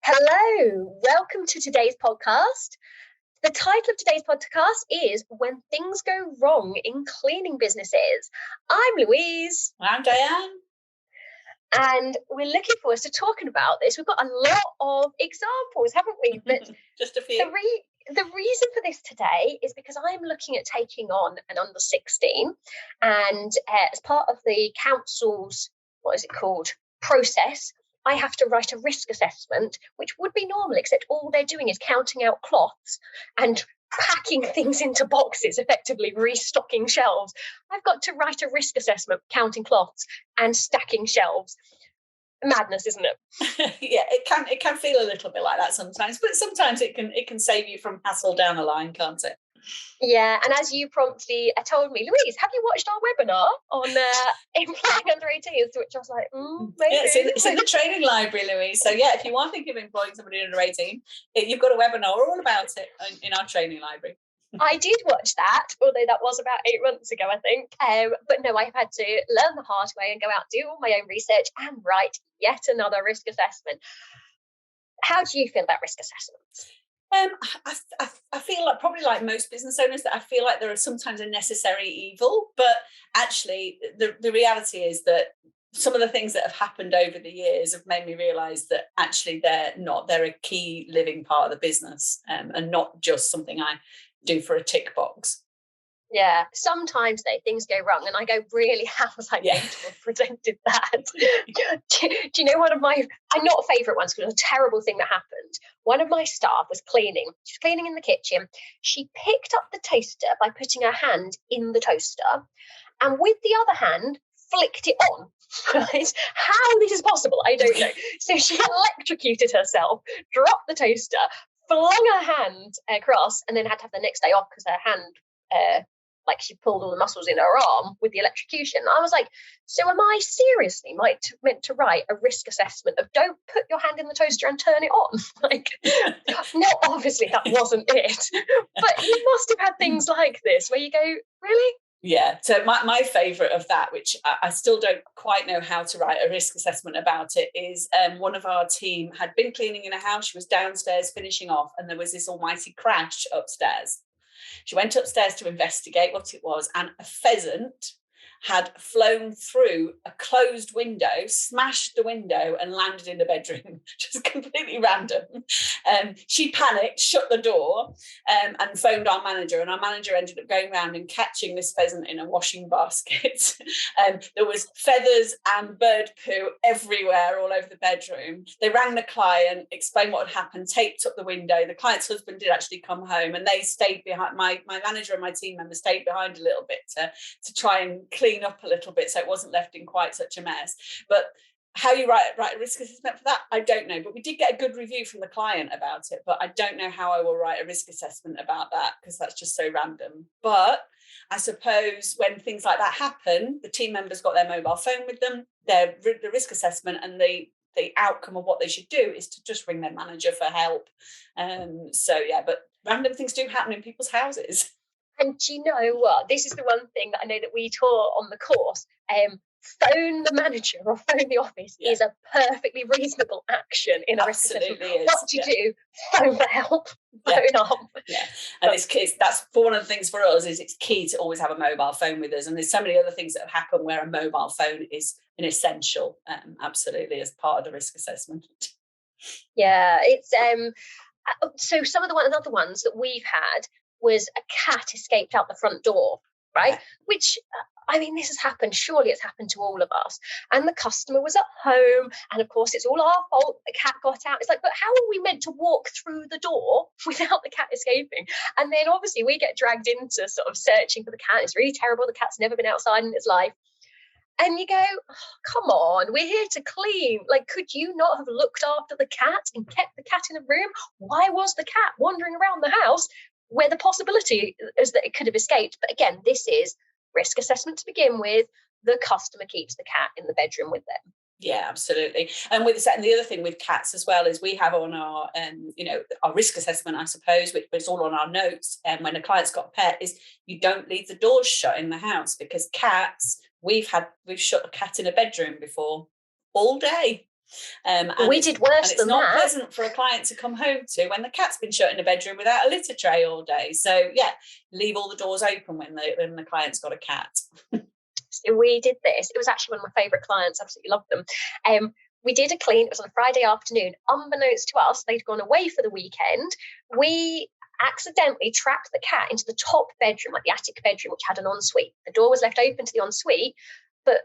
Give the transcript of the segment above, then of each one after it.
Hello, welcome to today's podcast. The title of today's podcast is When Things Go Wrong in Cleaning Businesses. I'm Louise. I'm Diane. And we're looking forward to talking about this. We've got a lot of examples, haven't we? But just a few. The reason for this today is because I'm looking at taking on an under 16, and as part of the council's, process, I have to write a risk assessment, which would be normal, except all they're doing is counting out cloths and packing things into boxes, effectively restocking shelves. I've got to write a risk assessment, counting cloths and stacking shelves. Madness, isn't it? Yeah, it can feel a little bit like that sometimes, but sometimes it can save you from hassle down the line, can't it? Yeah, and as you promptly told me, Louise, have you watched our webinar on employing under 18s? To which I was like, maybe. Yeah, it's in the training library, Louise. So yeah, if you are thinking of employing somebody under 18, you've got a webinar all about it in our training library. I did watch that, although that was about 8 months ago, I think. But no, I've had to learn the hard way and go out, do all my own research and write yet another risk assessment. How do you feel about risk assessments? I feel like, probably like most business owners, that I feel like there are sometimes a necessary evil, but actually the reality is that some of the things that have happened over the years have made me realise that actually they're a key living part of the business, and not just something I do for a tick box. Yeah, sometimes though things go wrong and I go, really, how was I meant to have presented that? Do you know one of my, not favourite ones, because it was a terrible thing that happened. One of my staff was cleaning. She was cleaning in the kitchen. She picked up the toaster by putting her hand in the toaster and with the other hand flicked it on. Right? How this is possible, I don't know. So she electrocuted herself, dropped the toaster, flung her hand across, and then had to have the next day off because her hand, she pulled all the muscles in her arm with the electrocution. I was like, so am I seriously meant to write a risk assessment of don't put your hand in the toaster and turn it on? No, obviously that wasn't it. But you must have had things like this where you go, really? Yeah, so my favourite of that, which I still don't quite know how to write a risk assessment about it, is one of our team had been cleaning in a house. She was downstairs finishing off and there was this almighty crash upstairs. She went upstairs to investigate what it was, and a pheasant had flown through a closed window, smashed the window and landed in the bedroom, just completely random. She panicked, shut the door, and phoned our manager, and our manager ended up going around and catching this pheasant in a washing basket. There was feathers and bird poo everywhere all over the bedroom. They rang the client, explained what had happened, taped up the window. The client's husband did actually come home, and they stayed behind. My manager and my team member stayed behind a little bit to try and clean up a little bit so it wasn't left in quite such a mess. But how you write a risk assessment for that, I don't know. But we did get a good review from the client about it, but I don't know how I will write a risk assessment about that because that's just so random. But I suppose when things like that happen, the team members got their mobile phone with them, the risk assessment, and the outcome of what they should do is to just ring their manager for help. So yeah, but random things do happen in people's houses. And do you know what? This is the one thing that I know that we taught on the course. Phone the manager or phone the office is a perfectly reasonable action in a risk assessment. What do you do? Phone for help. Phone up. Yeah, and that's one of the things for us is it's key to always have a mobile phone with us. And there's so many other things that have happened where a mobile phone is an essential, absolutely, as part of the risk assessment. Yeah, it's so some of the other ones that we've had was a cat escaped out the front door, right? Yeah. Which, this has happened. Surely it's happened to all of us. And the customer was at home. And of course, it's all our fault. The cat got out. It's like, but how are we meant to walk through the door without the cat escaping? And then obviously we get dragged into sort of searching for the cat. It's really terrible. The cat's never been outside in its life. And you go, oh, come on, we're here to clean. Could you not have looked after the cat and kept the cat in a room? Why was the cat wandering around the house where the possibility is that it could have escaped? But again, this is risk assessment to begin with. The customer keeps the cat in the bedroom with them. Yeah, absolutely. And the other thing with cats as well is we have on our, our risk assessment, I suppose, which is all on our notes. And when a client's got a pet, is you don't leave the doors shut in the house because cats. We've shut a cat in a bedroom before all day. We did worse and it's than not that. pleasant for a client to come home to when the cat's been shut in a bedroom without a litter tray all day. So yeah, leave all the doors open when the client's got a cat. So we did this. It was actually one of my favourite clients. Absolutely loved them. We did a clean. It was on a Friday afternoon. Unbeknownst to us, they'd gone away for the weekend. We accidentally trapped the cat into the top bedroom, like the attic bedroom, which had an ensuite. The door was left open to the ensuite, but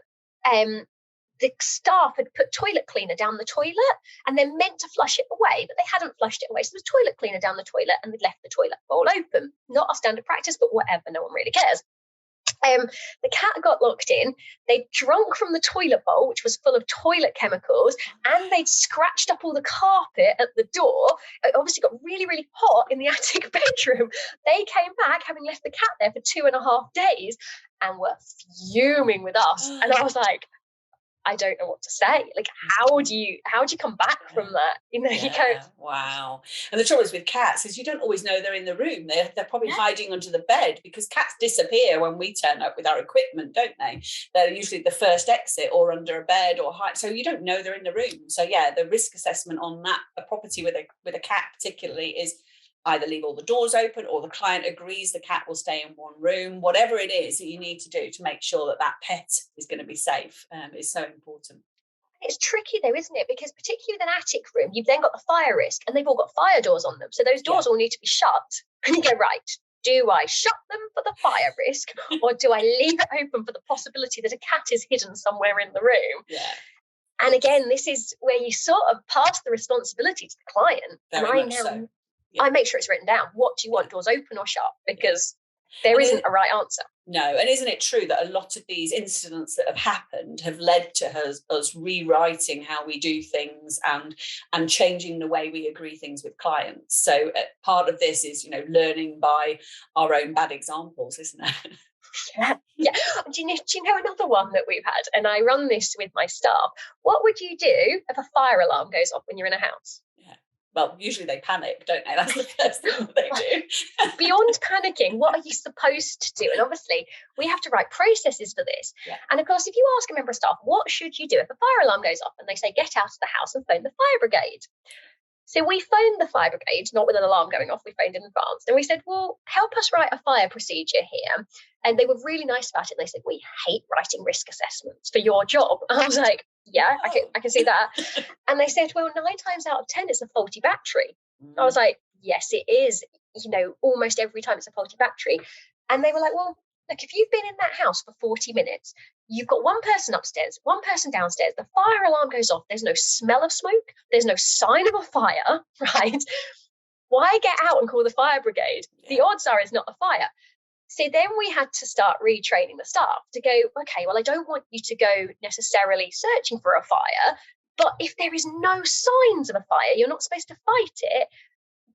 the staff had put toilet cleaner down the toilet and they're meant to flush it away, but they hadn't flushed it away. So there was toilet cleaner down the toilet and they'd left the toilet bowl open. Not our standard practice, but whatever, no one really cares. The cat got locked in. They'd drunk from the toilet bowl, which was full of toilet chemicals, and they'd scratched up all the carpet at the door. It obviously got really, really hot in the attic bedroom. They came back, having left the cat there for 2.5 days, and were fuming with us. And I was like, I don't know what to say. Like, how do you come back from that? You know, you go, wow. And the trouble is with cats is you don't always know they're in the room. They're probably hiding under the bed, because cats disappear when we turn up with our equipment, don't they? They're usually the first exit or under a bed or hide. So you don't know they're in the room. So yeah, the risk assessment on that, a property with a cat particularly, is either leave all the doors open or the client agrees the cat will stay in one room. Whatever it is that you need to do to make sure that that pet is going to be safe is so important. It's tricky though, isn't it? Because particularly with an attic room, you've then got the fire risk and they've all got fire doors on them. So those doors all need to be shut. And you go, right, do I shut them for the fire risk or do I leave it open for the possibility that a cat is hidden somewhere in the room? Yeah. And again, this is where you sort of pass the responsibility to the client. Very much so. Yeah. I make sure it's written down. What do you want, doors open or shut? Because there isn't a right answer. No, and isn't it true that a lot of these incidents that have happened have led to us rewriting how we do things and changing the way we agree things with clients? So part of this is, learning by our own bad examples, isn't it? Yeah. Do you know another one that we've had? And I run this with my staff. What would you do if a fire alarm goes off when you're in a house? Well, usually they panic, don't they? That's the first thing that they do. Beyond panicking, what are you supposed to do? And obviously, we have to write processes for this. Yeah. And of course, if you ask a member of staff, what should you do if a fire alarm goes off? And they say, get out of the house and phone the fire brigade. So we phoned the fire brigade, not with an alarm going off, we phoned in advance. And we said, well, help us write a fire procedure here. And they were really nice about it. And they said, we hate writing risk assessments for your job. And I was like, yeah, I can see that. And they said, well, 9 times out of 10, it's a faulty battery. I was like, yes, it is. Almost every time it's a faulty battery. And they were like, well, look, if you've been in that house for 40 minutes, you've got one person upstairs, one person downstairs, the fire alarm goes off, there's no smell of smoke, there's no sign of a fire, right? Why get out and call the fire brigade? Yeah. The odds are it's not a fire. So then we had to start retraining the staff to go, okay, well, I don't want you to go necessarily searching for a fire, but if there is no signs of a fire, you're not supposed to fight it,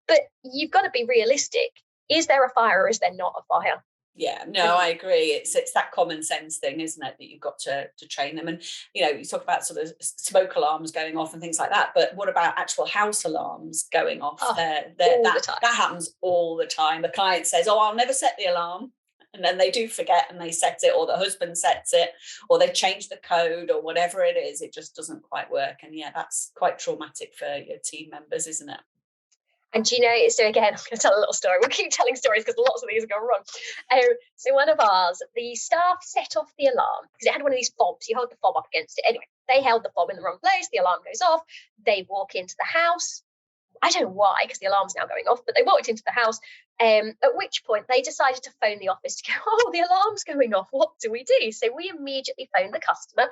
but you've got to be realistic. Is there a fire or is there not a fire? Yeah, no, I agree. It's that common sense thing, isn't it, that you've got to train them. And, you talk about sort of smoke alarms going off and things like that. But what about actual house alarms going off? That happens all the time. The client says, oh, I'll never set the alarm. And then they do forget and they set it, or the husband sets it, or they change the code or whatever it is. It just doesn't quite work. And yeah, that's quite traumatic for your team members, isn't it? And so again, I'm going to tell a little story. We'll keep telling stories because lots of these have gone wrong. So one of ours, the staff set off the alarm because it had one of these fobs. You hold the fob up against it. Anyway, they held the fob in the wrong place. The alarm goes off. They walk into the house. I don't know why, because the alarm's now going off, but they walked into the house, at which point they decided to phone the office to go, oh, the alarm's going off. What do we do? So we immediately phoned the customer,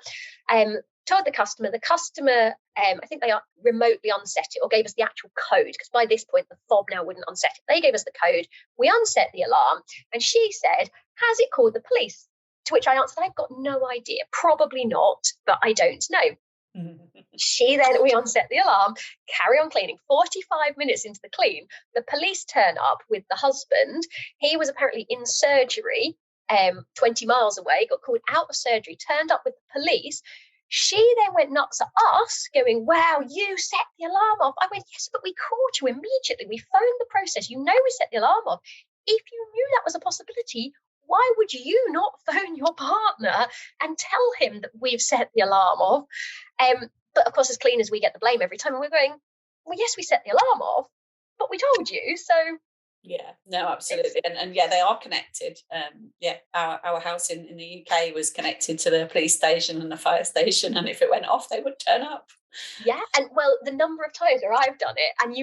told the customer, I think they remotely unset it or gave us the actual code, because by this point, the fob now wouldn't unset it. They gave us the code. We unset the alarm and she said, has it called the police? To which I answered, I've got no idea. Probably not, but I don't know. We unset the alarm, carry on cleaning. 45 minutes into the clean, the police turn up with the husband. He was apparently in surgery 20 miles away, got called out of surgery, turned up with the police. She then went nuts at us, going, wow, you set the alarm off. I went, yes, but we called you immediately. We phoned the process. We set the alarm off. If you knew that was a possibility, why would you not phone your partner and tell him that we've set the alarm off? But of course, as cleaners, we get the blame every time. And we're going, well, yes, we set the alarm off, but we told you. So yeah, no, absolutely. And yeah, they are connected. Our house in the UK was connected to the police station and the fire station. And if it went off, they would turn up. yeah. And well, the number of times where I've done it, and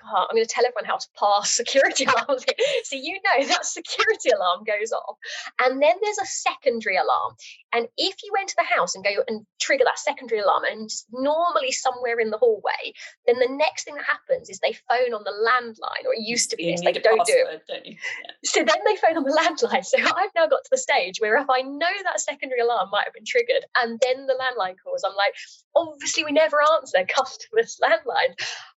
God, I'm going to tell everyone how to pass security alarms. So that security alarm goes off, and then there's a secondary alarm. And if you enter the house and go and trigger that secondary alarm, and it's normally somewhere in the hallway, then the next thing that happens is they phone on the landline, or it used to be this. They don't do it. Don't you? Yeah. So then they phone on the landline. So I've now got to the stage where if I know that secondary alarm might have been triggered, and then the landline calls, I'm like, obviously we never answer customers' landlines.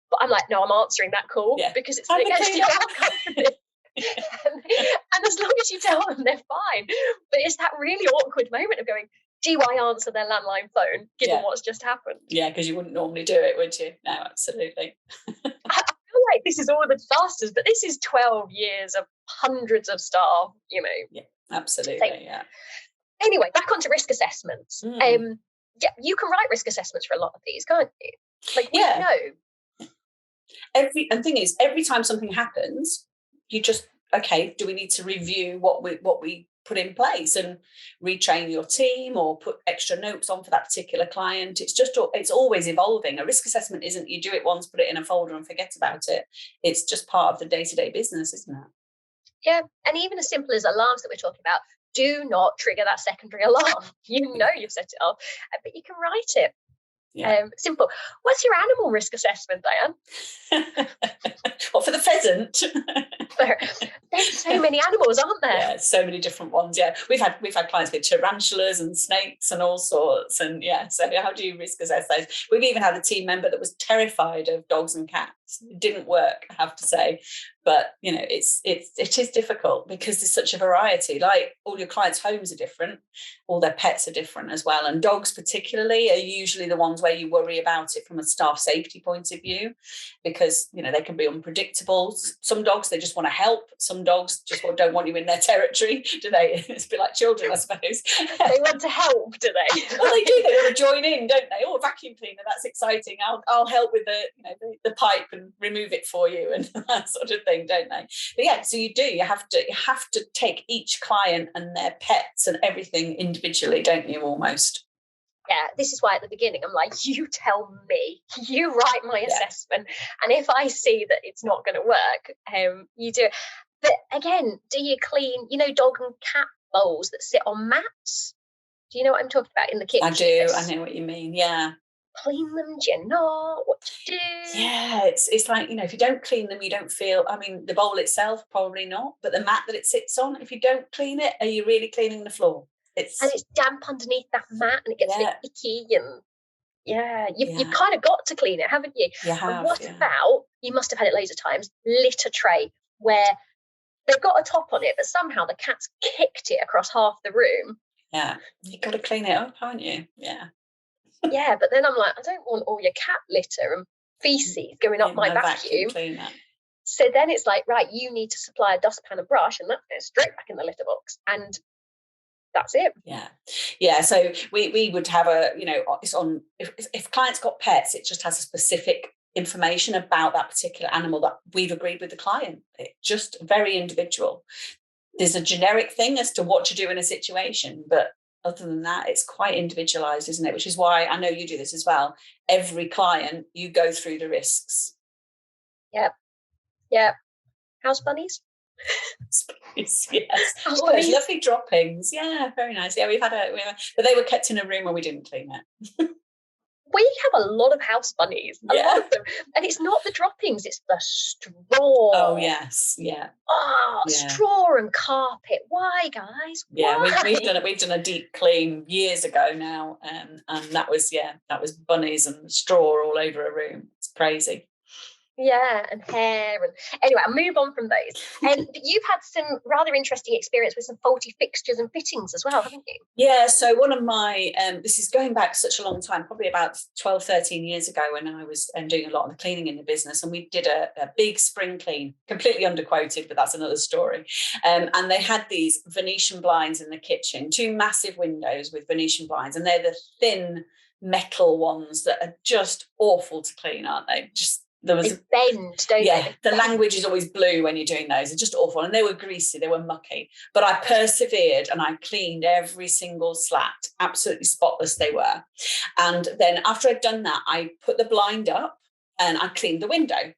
But I'm like, no, I'm answering that call because it's against the outcome for this. and as long as you tell them, they're fine. But it's that really awkward moment of going, do I answer their landline phone given what's just happened? Yeah, because you wouldn't normally do it, would you? No, absolutely. I feel like this is all the disasters, but this is 12 years of hundreds of staff, Yeah, absolutely, yeah. Anyway, back onto risk assessments. You can write risk assessments for a lot of these, can't you? Like, we know. And thing is, every time something happens, you just, do we need to review what we put in place and retrain your team or put extra notes on for that particular client? It's always evolving. A risk assessment isn't you do it once, put it in a folder and forget about it. It's just part of the day-to-day business, isn't it? Yeah, and even as simple as alarms that we're talking about, do not trigger that secondary alarm. You've set it off, but you can write it. Yeah. Simple. What's your animal risk assessment, Diane? Well, for the pheasant. There's so many animals, aren't there? Yeah, so many different ones. Yeah, we've had clients with tarantulas and snakes and all sorts. And so how do you risk assess those? We've even had a team member that was terrified of dogs and cats. It didn't work, I have to say. But it is difficult because there's such a variety. Like, all your clients' homes are different, all their pets are different as well, and dogs particularly are usually the ones where you worry about it from a staff safety point of view, because they can be unpredictable. Some dogs, they just want to help. Some dogs just don't want you in their territory, do they? It's a bit like children, I suppose. They want to help, do they? Well, they do. They want to join in, don't they? Oh, a vacuum cleaner, that's exciting. I'll help with the pipe and remove it for you and that sort of thing, don't they? But so you have to take each client and their pets and everything individually, don't you, almost? Yeah, this is why at the beginning I'm like, you tell me, you write my assessment, and if I see that it's not going to work, you do it. But again, do you clean dog and cat bowls that sit on mats? Do you know what I'm talking about in the kitchen? I do. I know what you mean. Yeah. Clean them? Do you know what to do? Yeah, it's like, if you don't clean them, you don't feel, the bowl itself, probably not, but the mat that it sits on, if you don't clean it, are you really cleaning the floor? And it's damp underneath that mat and it gets a bit icky, and you've kind of got to clean it, haven't you? You have, and what about, you must have had it loads of times, litter tray, where they've got a top on it, but somehow the cat's kicked it across half the room. Yeah, you've got to clean it up, haven't you? Yeah. Yeah, but then I'm like, I don't want all your cat litter and feces going up my vacuum. So then it's like, right, you need to supply a dustpan and brush, and that goes straight back in the litter box, and that's it. Yeah. So we would have it's on, if clients got pets, it just has a specific information about that particular animal that we've agreed with the client. It's just very individual. There's a generic thing as to what to do in a situation, but other than that, it's quite individualized, isn't it? Which is why I know you do this as well. Every client, you go through the risks. Yeah. House bunnies? Yes. Oh, those lovely droppings. Yeah, very nice. Yeah, but they were kept in a room where we didn't clean it. We have a lot of house bunnies, a lot of them. And it's not the droppings, it's the straw. Oh, yes, yeah. Straw and carpet. Why, guys? Yeah, we've done a deep clean years ago now, and that was bunnies and straw all over a room. It's crazy. Yeah, and hair, and anyway, I'll move on from those. But you've had some rather interesting experience with some faulty fixtures and fittings as well, haven't you? Yeah, so one of my, this is going back such a long time, probably about 12, 13 years ago, when I was doing a lot of the cleaning in the business, and we did a big spring clean, completely underquoted, but that's another story. And they had these Venetian blinds in the kitchen, 2 massive windows with Venetian blinds, and they're the thin metal ones that are just awful to clean, aren't they? They bend, don't they? The language is always blue when you're doing those. They're just awful. And they were greasy, they were mucky. But I persevered and I cleaned every single slat, absolutely spotless they were. And then after I'd done that, I put the blind up and I cleaned the window.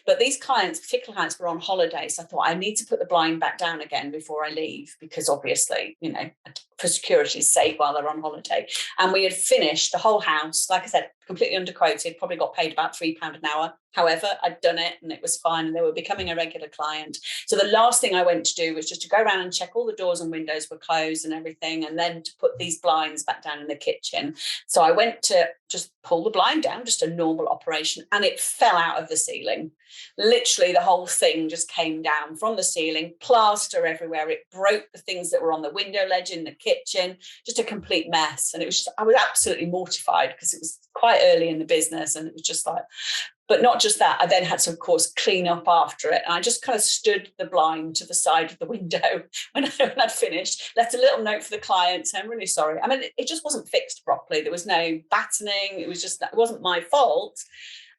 But these clients, particular clients, were on holiday. So I thought I need to put the blind back down again before I leave, because obviously, for security's sake while they're on holiday. And we had finished the whole house, like I said, completely underquoted, probably got paid about £3 an hour. However, I'd done it and it was fine and they were becoming a regular client. So the last thing I went to do was just to go around and check all the doors and windows were closed and everything, and then to put these blinds back down in the kitchen. So I went to just pull the blind down, just a normal operation, and it fell out of the ceiling. Literally the whole thing just came down from the ceiling, plaster everywhere. It broke the things that were on the window ledge in the kitchen, just a complete mess. And I was absolutely mortified because it was quite early in the business and it was just like, but not just that, I then had to, of course, clean up after it. And I just kind of stood the blind to the side of the window when I'd finished, left a little note for the client saying, I'm really sorry. I mean, it just wasn't fixed properly. There was no battening. It wasn't my fault.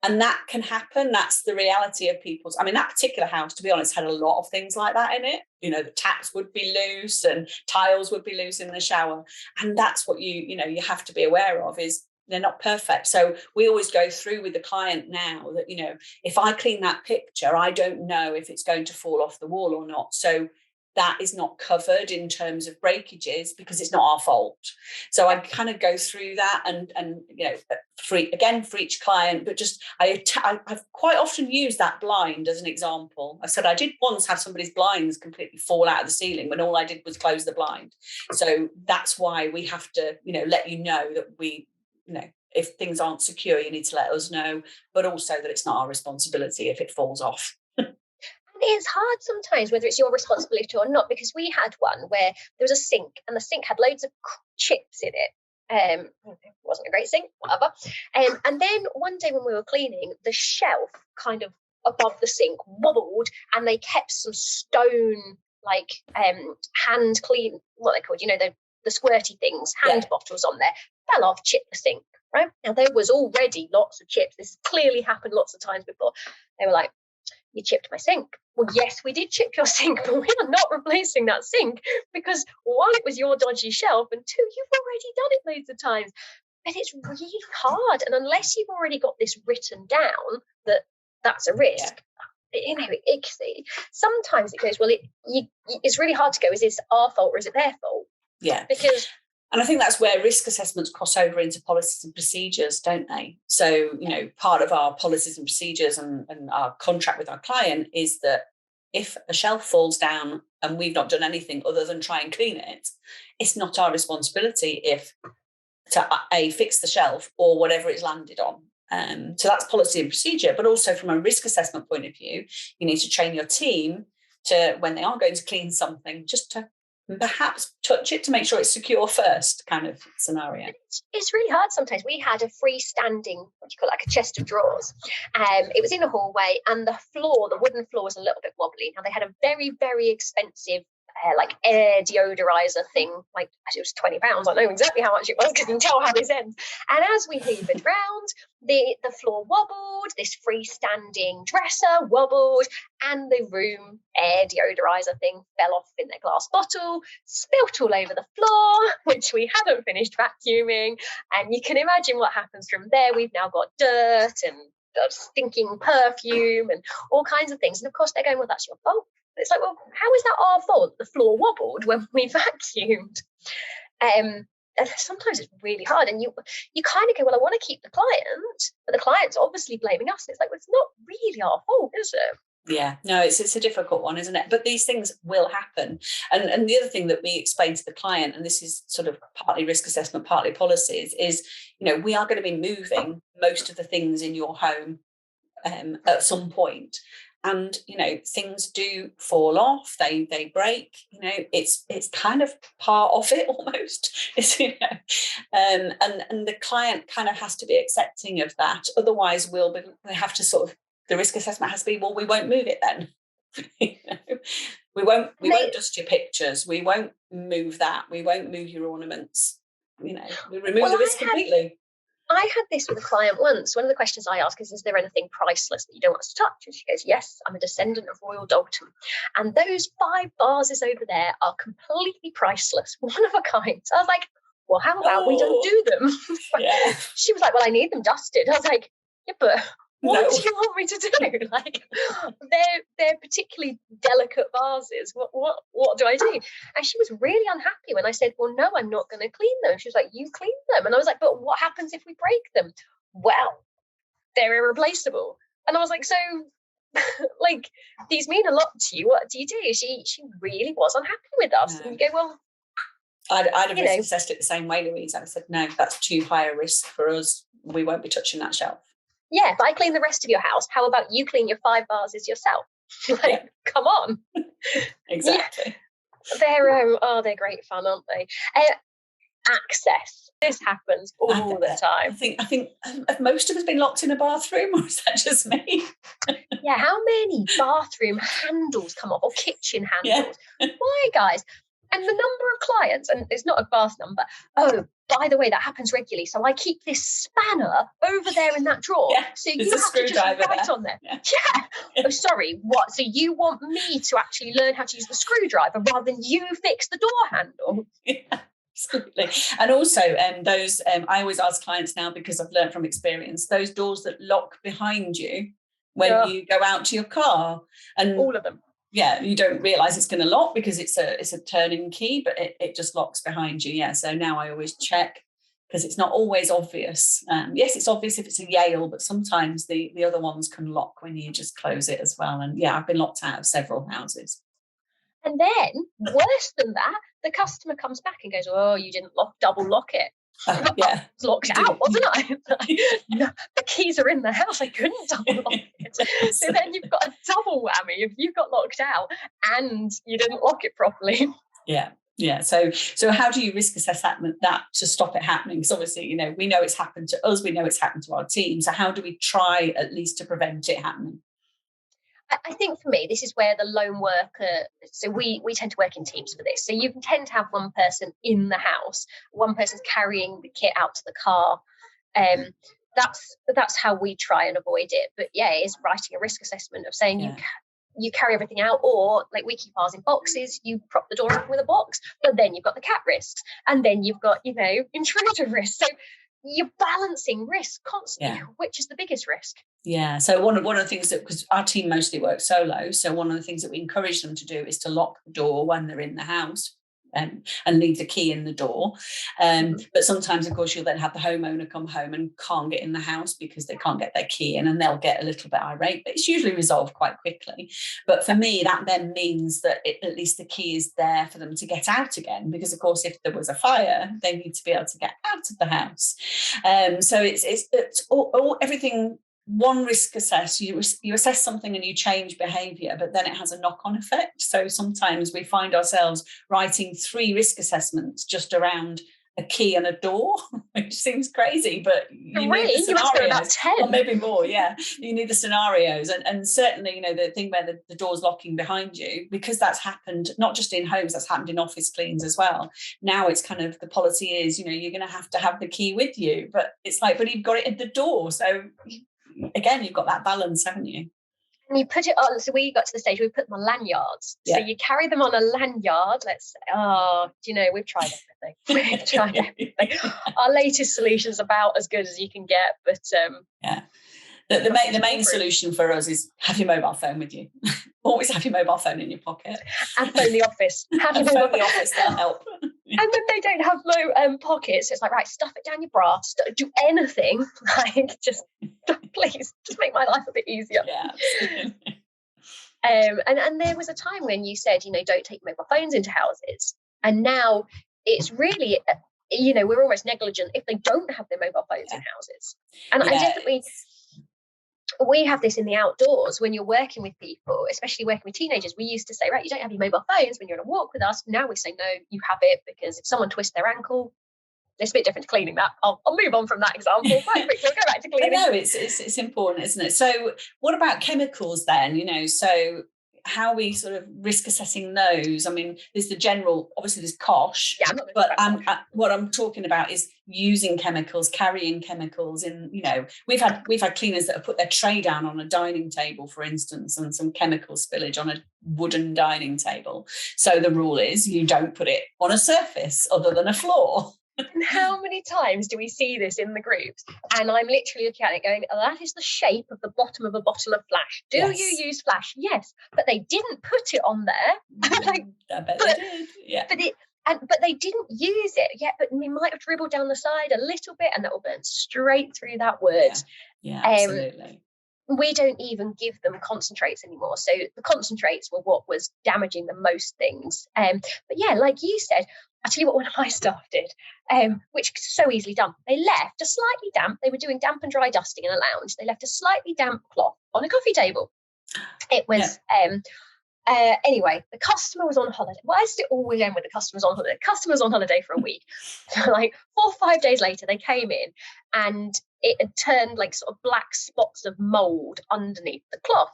And that can happen. That's the reality of people's. I mean, that particular house, to be honest, had a lot of things like that in it. The taps would be loose and tiles would be loose in the shower. And that's what you have to be aware of, is they're not perfect. So we always go through with the client now that, if I clean that picture, I don't know if it's going to fall off the wall or not. So that is not covered in terms of breakages because it's not our fault. So I kind of go through that and for each client, but just I've quite often used that blind as an example. I said I did once have somebody's blinds completely fall out of the ceiling when all I did was close the blind. So that's why we have to, let you know that we, if things aren't secure, you need to let us know, but also that it's not our responsibility if it falls off. It's hard sometimes whether it's your responsibility or not, because we had one where there was a sink and the sink had loads of chips in it. It wasn't a great sink, whatever. And then one day when we were cleaning, the shelf kind of above the sink wobbled and they kept some stone, like hand clean, what they called, the squirty things, hand bottles on there, fell off, chipped the sink, right? Now there was already lots of chips. This clearly happened lots of times before. They were like, you chipped my sink. Well, yes, we did chip your sink, but we are not replacing that sink because one, it was your dodgy shelf, and two, you've already done it loads of times. But it's really hard. And unless you've already got this written down that that's a risk, sometimes it goes, well, it's really hard to go, is this our fault or is it their fault? Yeah. Because and I think that's where risk assessments cross over into policies and procedures, don't they? So, part of our policies and procedures and our contract with our client is that if a shelf falls down and we've not done anything other than try and clean it, it's not our responsibility to fix the shelf or whatever it's landed on. So that's policy and procedure. But also from a risk assessment point of view, you need to train your team to, when they are going to clean something, just to perhaps touch it to make sure it's secure first, kind of scenario. It's really hard sometimes. We had a freestanding, what do you call it, like a chest of drawers. It was in a hallway and the wooden floor was a little bit wobbly. Now they had a very, very expensive like air deodorizer thing, like it was £20. I know exactly how much it was because you can tell how this ends. And as we hoovered round, the floor wobbled, this freestanding dresser wobbled, and the room air deodorizer thing fell off in their glass bottle, spilt all over the floor, which we hadn't finished vacuuming. And you can imagine what happens from there. We've now got dirt and stinking perfume and all kinds of things. And of course they're going, well, that's your fault. It's like, well, how is that our fault? The floor wobbled when we vacuumed. And sometimes it's really hard. And you kind of go, well, I want to keep the client, but the client's obviously blaming us. And it's like, well, it's not really our fault, is it? Yeah, no, it's a difficult one, isn't it? But these things will happen. And the other thing that we explain to the client, and this is sort of partly risk assessment, partly policies, is, we are going to be moving most of the things in your home at some point. And, things do fall off, they break, it's kind of part of it almost, and the client kind of has to be accepting of that. Otherwise, we have to the risk assessment has to be, well, we won't move it then. We won't dust your pictures. We won't move that. We won't move your ornaments. We remove the risk completely. I had this with a client once. One of the questions I ask is there anything priceless that you don't want us to touch? And she goes, yes, I'm a descendant of Royal Dalton. And those 5 vases over there are completely priceless, one of a kind. So I was like, well, how about we don't do them? Yeah. She was like, well, I need them dusted. I was like, yeah, but what do you want me to do? Like, they're particularly delicate vases. What do I do? And she was really unhappy when I said, well, no, I'm not going to clean them. She was like, you clean them. And I was like, but what happens if we break them? Well, they're irreplaceable. And I was like, so like, these mean a lot to you. What do you do? She really was unhappy with us. No. And you go, well, I'd have risk assessed it the same way, Louise. I said, no, that's too high a risk for us. We won't be touching that shelf. Yeah, if I clean the rest of your house, how about you clean your 5 vases yourself? Like, come on. Exactly. Yeah. They're great fun, aren't they? Access. This happens all the time. I think have most of us been locked in a bathroom, or is that just me? Yeah, how many bathroom handles come off, or kitchen handles? Yeah. Why, guys? And the number of clients, and it's not a vast number. Oh, by the way, that happens regularly. So I keep this spanner over there in that drawer. Yeah, so you have to just write on there. Yeah. Oh, sorry, what? So you want me to actually learn how to use the screwdriver rather than you fix the door handle? Yeah. Absolutely. And also those I always ask clients now, because I've learned from experience, those doors that lock behind you when you go out to your car, and all of them. Yeah, you don't realise it's going to lock because it's a turning key, but it just locks behind you. Yeah, so now I always check, because it's not always obvious. Yes, it's obvious if it's a Yale, but sometimes the other ones can lock when you just close it as well. And yeah, I've been locked out of several houses. And then, worse than that, the customer comes back and goes, oh, you didn't double lock it. Yeah. I was locked out, wasn't I? No, the keys are in the house. I couldn't double lock it. So then you've got a double whammy if you got locked out and you didn't lock it properly. Yeah. Yeah. So how do you risk assess that to stop it happening? Because obviously, we know it's happened to us. We know it's happened to our team. So how do we try at least to prevent it happening? I think for me, this is where the lone worker, so we tend to work in teams for this. So you can tend to have one person in the house, one person's carrying the kit out to the car. That's how we try and avoid it. But yeah, it's writing a risk assessment of saying you carry everything out, or like we keep ours in boxes, you prop the door open with a box, but then you've got the cat risks, and then you've got, intruder risks. So you're balancing risk constantly. Yeah. Which is the biggest risk? Yeah. So one of the things that, because our team mostly works solo, so one of the things that we encourage them to do is to lock the door when they're in the house. And leave the key in the door. But sometimes, of course, you'll then have the homeowner come home and can't get in the house because they can't get their key in, and they'll get a little bit irate, but it's usually resolved quite quickly. But for me, that then means that at least the key is there for them to get out again, because, of course, if there was a fire, they need to be able to get out of the house. So it's all everything. One risk assess, you assess something and you change behaviour, but then it has a knock-on effect. So sometimes we find ourselves writing 3 risk assessments just around a key and a door, which seems crazy, but you need the scenarios. About 10. Or maybe more, yeah. You need the scenarios. And certainly, the thing where the door's locking behind you, because that's happened not just in homes, that's happened in office cleans as well. Now it's kind of, the policy is, you're going to have the key with you, but it's like, but you've got it at the door. So again, you've got that balance, haven't you? And you put it on, so we got to the stage where we put them on lanyards. Yeah. So you carry them on a lanyard. Let's say, we've tried everything. We've tried everything. Our latest solution's about as good as you can get, but yeah. The main solution for us is have your mobile phone with you. Always have your mobile phone in your pocket. And phone the office. Have your phone the office, that'll help. And when they don't have low pockets, it's like, right, stuff it down your bra, do anything, like just please, just make my life a bit easier. Yeah. And there was a time when you said, don't take mobile phones into houses, and now it's really, we're almost negligent if they don't have their mobile phones in houses. And I definitely. We have this in the outdoors when you're working with people, especially working with teenagers. We used to say, right, you don't have your mobile phones when you're on a walk with us. Now we say, no, you have it, because if someone twists their ankle, it's a bit different to cleaning that. I'll move on from that example quite quickly. We'll go back to cleaning. No, it's important, isn't it? So what about chemicals then? So how we sort of risk assessing those. I mean, there's the general, obviously there's COSH, Yeah, but what I'm talking about is using chemicals, carrying chemicals in, you know, we've had cleaners that have put their tray down on a dining table, for instance, and some chemical spillage on a wooden dining table. So the rule is you don't put it on a surface other than a floor. And how many times do we see this in the groups? And I'm literally looking at it going, oh, that is the shape of the bottom of a bottle of Flash. Do you use Flash? Yes, but they didn't put it on there. Like, I bet they did. Yeah. But they didn't use it yet. But we might have dribbled down the side a little bit, and that will burn straight through that wood. Yeah, absolutely. We don't even give them concentrates anymore. So the concentrates were what was damaging the most things. But yeah, like you said, I'll tell you what one of my staff did, which is so easily done. They left a slightly damp, they were doing damp and dry dusting in a lounge. They left a slightly damp cloth on a coffee table. It was, anyway, the customer was on holiday. Why does it always end with the customer's on holiday? The customer's on holiday for a week. So like 4 or 5 days later, they came in and it had turned like sort of black spots of mold underneath the cloth.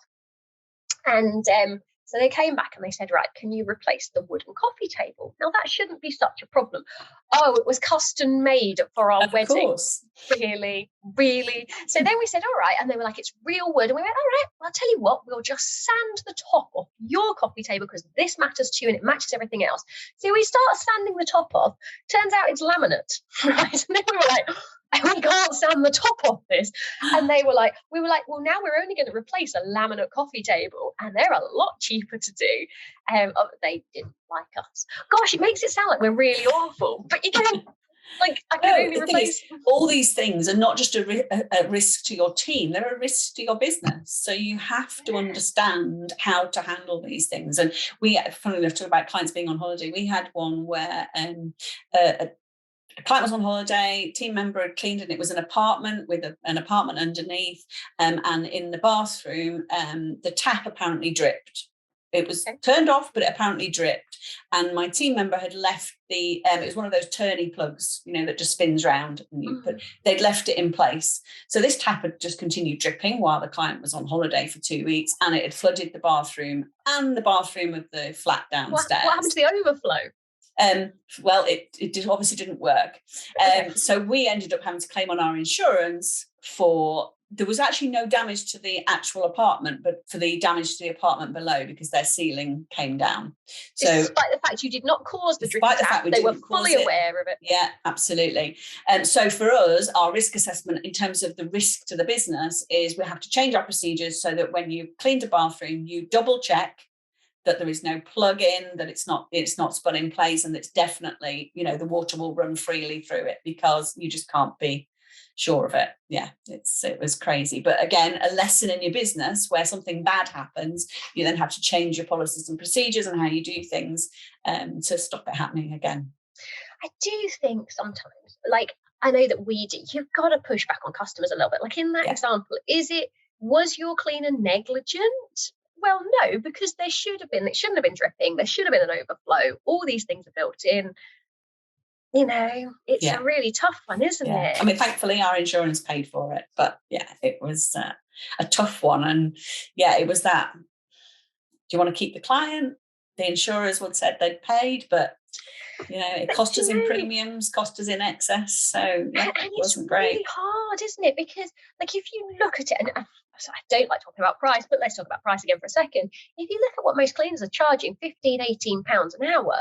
And so they came back and they said, right, can you replace the wooden coffee table? Now, that shouldn't be such a problem. Oh, it was custom made for our wedding. Course. Really, really. So then we said, all right. And they were like, it's real wood. And we went, all right, well, I'll tell you what, we'll just sand the top off your coffee table because this matters to you and it matches everything else. So we start sanding the top off. Turns out it's laminate, right? And then we were like, we can't sand the top off this. And we were like, well, now we're only going to replace a laminate coffee table and they're a lot cheaper to do. They didn't like us. Gosh, it makes it sound like we're really awful. But you can, like, I can only replace. All these things are not just a risk to your team, they're a risk to your business. So you have to understand how to handle these things. And we, funnily enough, talk about clients being on holiday. We had one where a client was on holiday, team member had cleaned, and it was an apartment with an apartment underneath. And in the bathroom, the tap apparently dripped. It was turned off, but it apparently dripped. And my team member had left it was one of those turny plugs, you know, that just spins round. And they'd left it in place. So this tap had just continued dripping while the client was on holiday for 2 weeks, and it had flooded the bathroom and the bathroom of the flat downstairs. What happened to the overflow? Well, it obviously didn't work. So we ended up having to claim on our insurance there was actually no damage to the actual apartment, but for the damage to the apartment below because their ceiling came down. So despite the fact you did not cause the dripping tap, they were fully aware of it. Yeah, absolutely. So for us, our risk assessment in terms of the risk to the business is we have to change our procedures so that when you cleaned a bathroom, you double check that there is no plug in, that it's not spun in place, and that's definitely, you know, the water will run freely through it because you just can't be sure of it. Yeah, it was crazy. But again, a lesson in your business where something bad happens, you then have to change your policies and procedures and how you do things to stop it happening again. I do think sometimes, like, I know that we do, you've got to push back on customers a little bit. Like in that example, was your cleaner negligent? Well, no, because it shouldn't have been dripping. There should have been an overflow. All these things are built in. You know, it's a really tough one, isn't it? I mean, thankfully our insurance paid for it, but it was a tough one. And it was that, do you want to keep the client? The insurers would said they'd paid, but you know, it cost us in premiums, cost us in excess. So it wasn't great. It's really hard, isn't it? Because like if you look at it, and I don't like talking about price, but let's talk about price again for a second. If you look at what most cleaners are charging, £15-18 an hour,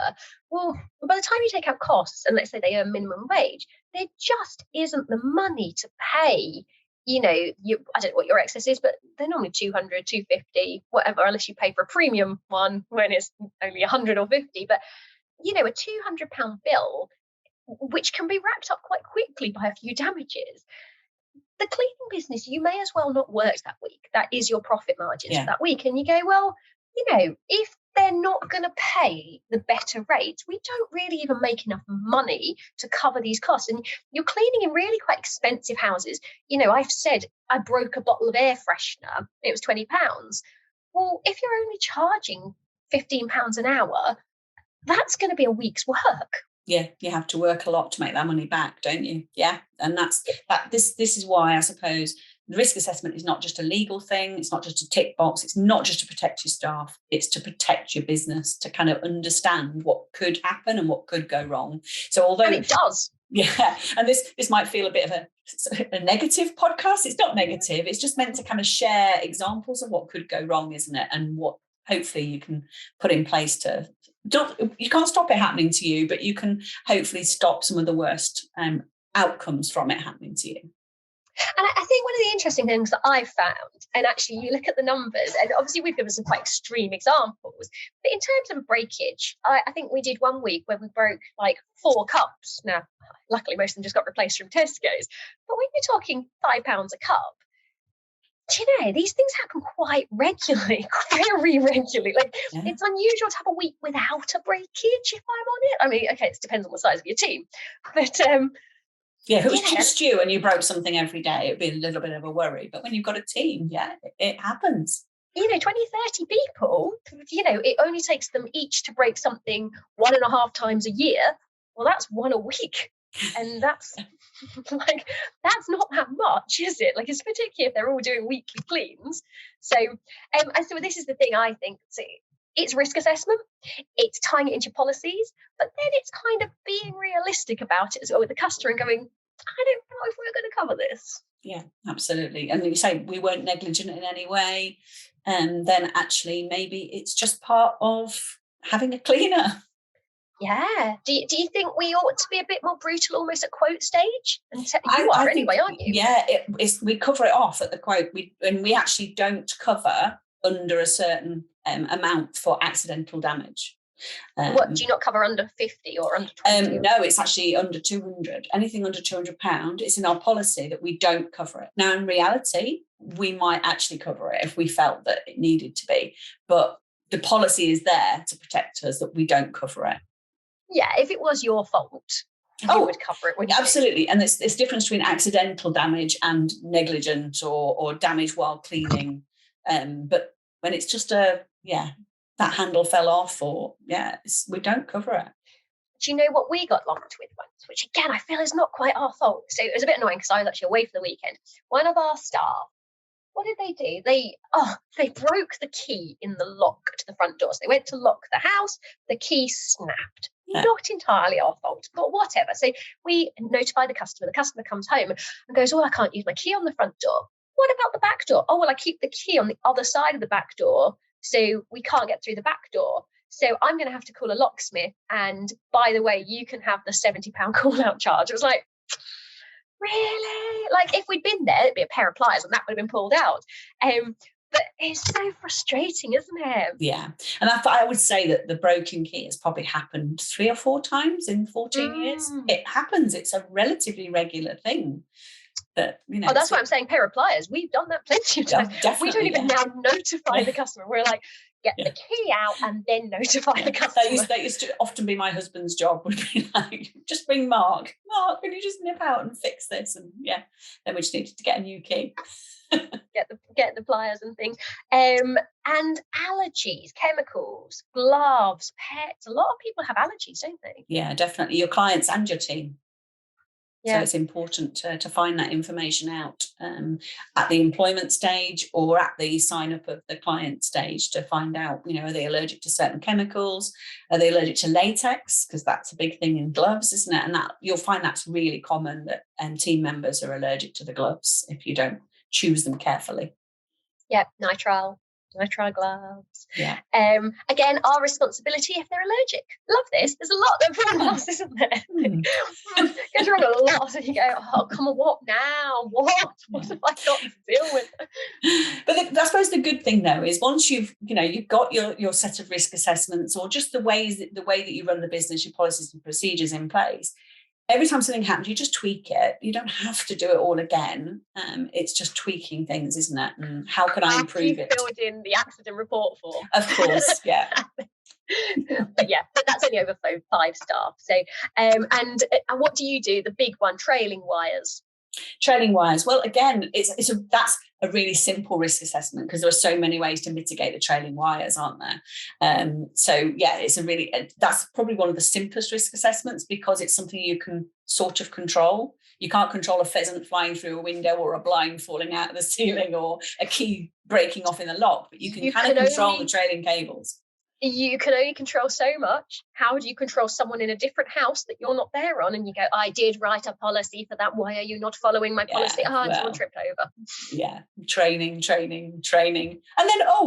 well, by the time you take out costs, and let's say they earn minimum wage, there just isn't the money to pay. You know, I don't know what your excess is, but they're normally 200, 250, whatever, unless you pay for a premium one when it's only 100 or 50. But you know, a £200 bill, which can be wrapped up quite quickly by a few damages. The cleaning business, you may as well not work that week. That is your profit margins for that week. And you go, well, you know, if they're not going to pay the better rates, we don't really even make enough money to cover these costs. And you're cleaning in really quite expensive houses. You know, I've said I broke a bottle of air freshener. It was £20. Well, if you're only charging £15 an hour, that's going to be a week's work. Yeah, you have to work a lot to make that money back, don't you? Yeah, and this is why I suppose the risk assessment is not just a legal thing. It's not just a tick box. It's not just to protect your staff. It's to protect your business, to kind of understand what could happen and what could go wrong. So although and it does. Yeah, and this might feel a bit of a negative podcast. It's not negative. It's just meant to kind of share examples of what could go wrong, isn't it? And what hopefully you can put in place to you can't stop it happening to you, but you can hopefully stop some of the worst outcomes from it happening to you. And I think one of the interesting things that I've found, and actually you look at the numbers, and obviously we've given some quite extreme examples, but in terms of breakage, I think we did one week where we broke like 4 cups. Now, luckily most of them just got replaced from Tesco's, but when you're talking £5 a cup, do you know, these things happen quite regularly, very regularly. Like, it's unusual to have a week without a breakage, if I'm on it. I mean, okay, it depends on the size of your team, but if it was just you and you broke something every day, it'd be a little bit of a worry. But when you've got a team, it happens. 20, 30 people, it only takes them each to break something 1.5 times a year. Well, that's 1 a week. And that's like, that's not that much, is it? Like, it's particularly if they're all doing weekly cleans. So, and so this is the thing I think. So it's risk assessment, it's tying it into your policies, but then it's kind of being realistic about it as well with the customer and going, I don't know if we're going to cover this. Yeah, absolutely. And you say we weren't negligent in any way, and then actually maybe it's just part of having a cleaner. Yeah. Do you think we ought to be a bit more brutal almost at quote stage? And you are anyway, aren't you? Yeah, we cover it off at the quote. We actually don't cover under a certain amount for accidental damage. What, do you not cover under 50 or under 20? No, it's actually under 200. Anything under £200, it's in our policy that we don't cover it. Now, in reality, we might actually cover it if we felt that it needed to be. But the policy is there to protect us that we don't cover it. Yeah, if it was your fault, you would cover it, wouldn't you? Absolutely. And there's difference between accidental damage and negligent or damage while cleaning. But when it's just that handle fell off we don't cover it. Do you know what we got lumped with once, which again, I feel is not quite our fault. So it was a bit annoying because I was actually away for the weekend. One of our staff, what did they do? They broke the key in the lock to the front door. So they went to lock the house, the key snapped. Yeah. Not entirely our fault, but whatever. So we notify the customer. The customer comes home and goes, I can't use my key on the front door. What about the back door? I keep the key on the other side of the back door, so we can't get through the back door. So I'm going to have to call a locksmith. And by the way, you can have the £70 call out charge. It was like, really? Like, if we'd been there, it'd be a pair of pliers and that would have been pulled out. But it's so frustrating, isn't it? Yeah. And I would say that the broken key has probably happened 3 or 4 times in 14 years. It happens. It's a relatively regular thing. But, that's why I'm saying pair of pliers. We've done that plenty of times. We don't even now notify the customer. We're like, get the key out and then notify the customer. That used to often be my husband's job, would be like, just bring Mark, can you just nip out and fix this? And then we just needed to get a new key. get the pliers and things. And allergies, chemicals, gloves, pets. A lot of people have allergies, don't they? Yeah, definitely. Your clients and your team. Yeah. So it's important to find that information out at the employment stage or at the sign up of the client stage to find out, are they allergic to certain chemicals? Are they allergic to latex? Because that's a big thing in gloves, isn't it? And that you'll find that's really common that team members are allergic to the gloves if you don't choose them carefully. Yeah, nitrile gloves. Yeah. Again, our responsibility if they're allergic. Love this. There's a lot that involves, isn't there? Goes wrong a lot, and you go, come on, what now? What have I got to deal with? But I suppose the good thing though is once you've got your set of risk assessments or just the way that you run the business, your policies and procedures in place. Every time something happens, you just tweak it. You don't have to do it all again. It's just tweaking things, isn't it? And how can I improve it? Filled in the accident report form. Of course, yeah. but that's only over 5 staff. So, and what do you do? The big one, trailing wires. Trailing wires. Well, again, that's a really simple risk assessment, because there are so many ways to mitigate the trailing wires, aren't there? So yeah, that's probably one of the simplest risk assessments, because it's something you can sort of control. You can't control a pheasant flying through a window, or a blind falling out of the ceiling, or a key breaking off in the lock, but you can kind of control the trailing cables. You can only control so much. How do you control someone in a different house that you're not there on? And you go, I did write a policy for that. Why are you not following my policy? And someone tripped over. Yeah. Training. And then,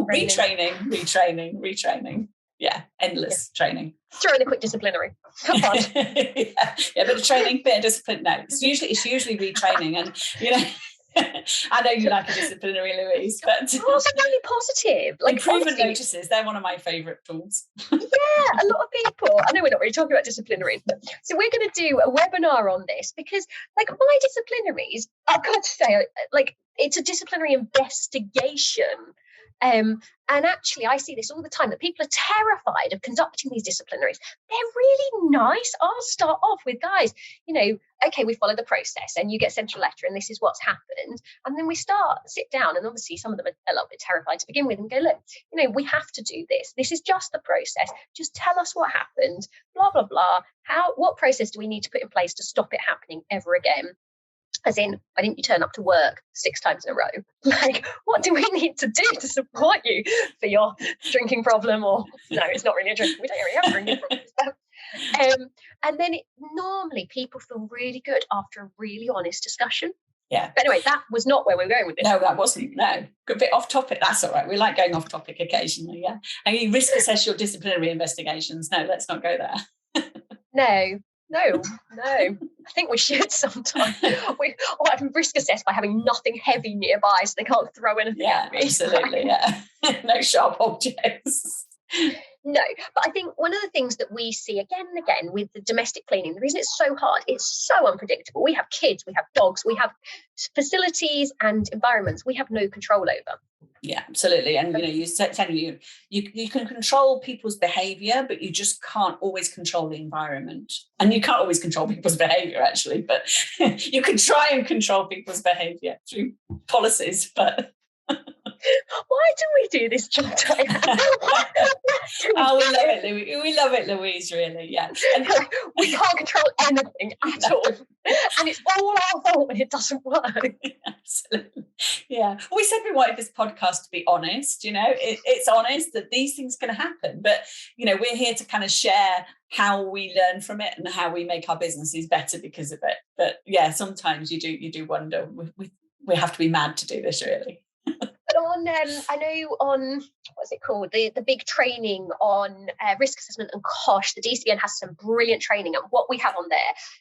retraining. Yeah. Endless training. Throw in a quick disciplinary. Come on. yeah, a bit of training, bit of discipline. No, it's usually retraining. And, I know you like a disciplinary, Louise, but really positive. Like improvement notices, they're one of my favourite tools. Yeah, a lot of people. I know we're not really talking about disciplinaries, but so we're going to do a webinar on this, because like my disciplinaries, I've got to say, like it's a disciplinary investigation. And actually, I see this all the time, that people are terrified of conducting these disciplinaries. They're really nice. I'll start off with, guys, okay, we follow the process and you get sent a letter and this is what's happened. And then we sit down, and obviously some of them are a little bit terrified to begin with, and go, look, we have to do this. This is just the process. Just tell us what happened, blah, blah, blah. What process do we need to put in place to stop it happening ever again? As in, why didn't you turn up to work 6 times in a row? Like, what do we need to do to support you for your drinking problem? Or, no, it's not really a drinking. We don't really have drinking problems. And then normally people feel really good after a really honest discussion. Yeah. But anyway, that was not where we were going with this. No, that wasn't. No. A bit off topic. That's all right. We like going off topic occasionally, yeah. And you risk assess your disciplinary investigations. No, let's not go there. No. I think we should sometime. I can risk assess by having nothing heavy nearby, so they can't throw anything at me. Absolutely, yeah. No sharp objects. No, but I think one of the things that we see again and again with the domestic cleaning, the reason it's so hard, it's so unpredictable. We have kids, we have dogs, we have facilities and environments we have no control over. Yeah, absolutely. And you can control people's behaviour, but you just can't always control the environment. And you can't always control people's behaviour, actually, but you can try and control people's behaviour through policies, but why do we do this job, Diane? We love it, Louise. We love it, Louise, really, yeah. And we can't control anything at all. And it's all our fault when it doesn't work. Absolutely. Yeah. Well, we said we wanted this podcast to be honest, it's honest that these things can happen. But, we're here to kind of share how we learn from it and how we make our businesses better because of it. But yeah, sometimes you do wonder, we have to be mad to do this, really. But I know on, what's it called? The big training on risk assessment and COSH, the DCBN has some brilliant training. And what we have on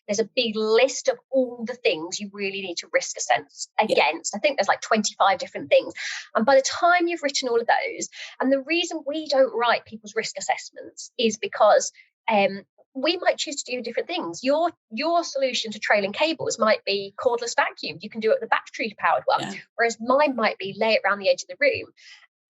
there's a big list of all the things you really need to risk assess against. I think there's like 25 different things. And by the time you've written all of those, and the reason we don't write people's risk assessments is because we might choose to do different things. Your solution to trailing cables might be cordless vacuum. You can do it with a battery powered one, whereas mine might be lay it around the edge of the room.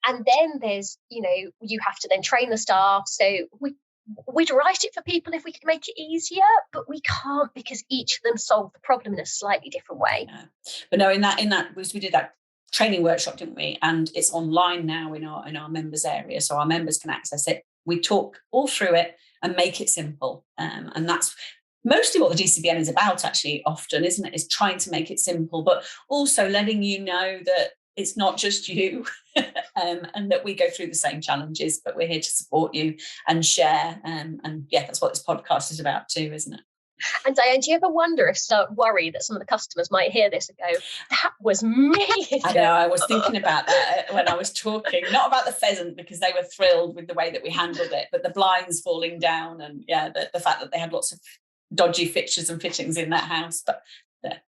And then there's, you have to then train the staff. So we'd write it for people if we could make it easier, but we can't, because each of them solve the problem in a slightly different way. Yeah. But no, in that we did that training workshop, didn't we? And it's online now in our members area, so our members can access it. We talk all through it and make it simple. And that's mostly what the DCBN is about, actually, often, isn't it? Is trying to make it simple, but also letting you know that it's not just you and that we go through the same challenges, but we're here to support you and share. And that's what this podcast is about too, isn't it? And Diane, do you ever worry that some of the customers might hear this and go, that was me? I know, I was thinking about that when I was talking, not about the pheasant, because they were thrilled with the way that we handled it, but the blinds falling down and the fact that they had lots of dodgy fixtures and fittings in that house. But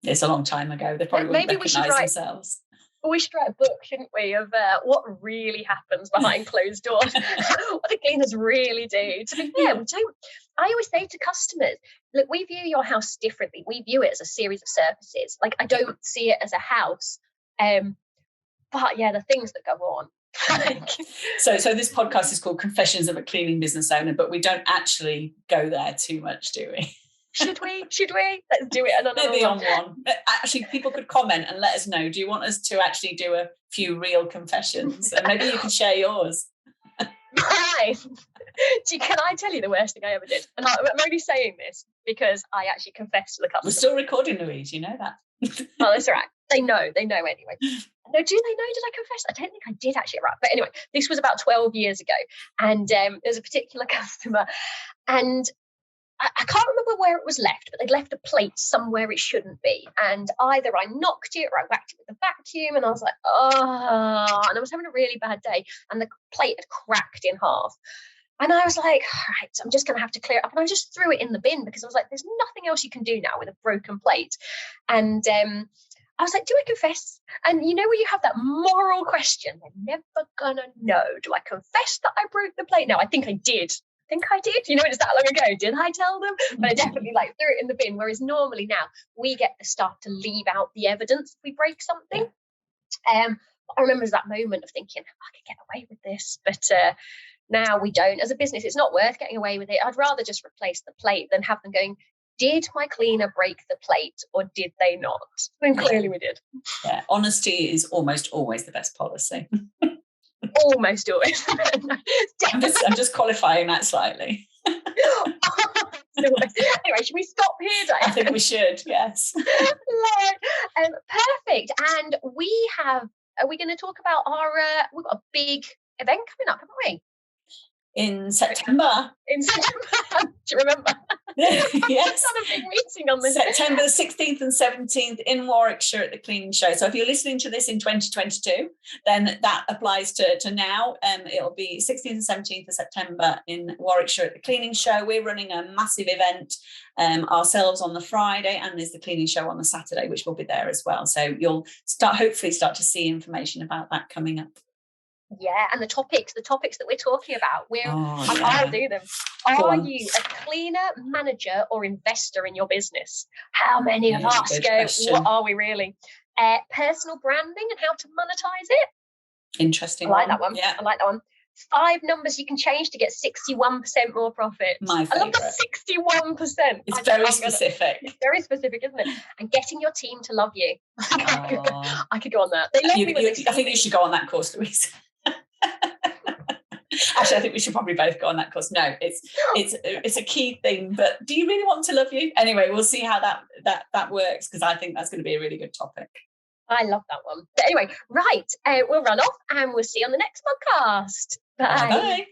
it's a long time ago. They probably wouldn't recognise themselves. We should write a book, shouldn't we, of what really happens behind closed doors, what the cleaners really do. To be fair, I always say to customers, look, we view your house differently. We view it as a series of surfaces. Like, I don't see it as a house. But the things that go on. So this podcast is called Confessions of a Cleaning Business Owner, but we don't actually go there too much, do we? Should we? Let's do it another Maybe on one. Actually, people could comment and let us know. Do you want us to actually do a few real confessions? And maybe you could share yours. Right. Can I tell you the worst thing I ever did? And I'm only saying this because I actually confessed to the customer. We're still recording, Louise, you know that. Oh, that's all right. They know anyway. No, do they know? Did I confess? I don't think I did actually. Right. But anyway, this was about 12 years ago. And there's a particular customer, and I can't remember where it was left, but they'd left a plate somewhere it shouldn't be. And either I knocked it or I whacked it with the vacuum, and I was like, oh, and I was having a really bad day, and the plate had cracked in half. And I was like, all right, I'm just going to have to clear it up. And I just threw it in the bin because I was like, there's nothing else you can do now with a broken plate. And I was like, do I confess? And you know, when you have that moral question, they're never going to know. Do I confess that I broke the plate? No, I think I did. You know, it's that long ago. Did I tell them? But I definitely threw it in the bin. Whereas normally now we get the staff to leave out the evidence if we break something. I remember there's that moment of thinking, I could get away with this, but now we don't. As a business, it's not worth getting away with it. I'd rather just replace the plate than have them going, did my cleaner break the plate or did they not? And clearly we did. Yeah, honesty is almost always the best policy. Almost always. I'm just qualifying that slightly. Anyway, should we stop here, Diane? I think we should, yes. Perfect. And are we going to talk about we've got a big event coming up, haven't we? In September. Do you remember? Yes. Had a big meeting on this. September the 16th and 17th in Warwickshire at the Cleaning Show. So if you're listening to this in 2022, then that applies to now. It'll be 16th and 17th of September in Warwickshire at the Cleaning Show. We're running a massive event ourselves on the Friday, and there's the Cleaning Show on the Saturday, which will be there as well. So you'll hopefully start to see information about that coming up. Yeah, and the topics that we're talking about, I'll do them. Are you a cleaner, manager, or investor in your business? How many of us go, question. What are we really? Personal branding and how to monetize it. Interesting. I like that one. Yeah. I like that one. 5 numbers you can change to get 61% more profit. My favourite. I love the 61%. It's very specific. It's very specific, isn't it? And getting your team to love you. I could go on that. They love me I think you should go on that course, Louise. Actually, I think we should probably both go on that course. No, it's a key thing. But do you really want to love you? Anyway, we'll see how that works, because I think that's going to be a really good topic. I love that one. But anyway, right, we'll run off and we'll see you on the next podcast. Bye. Bye.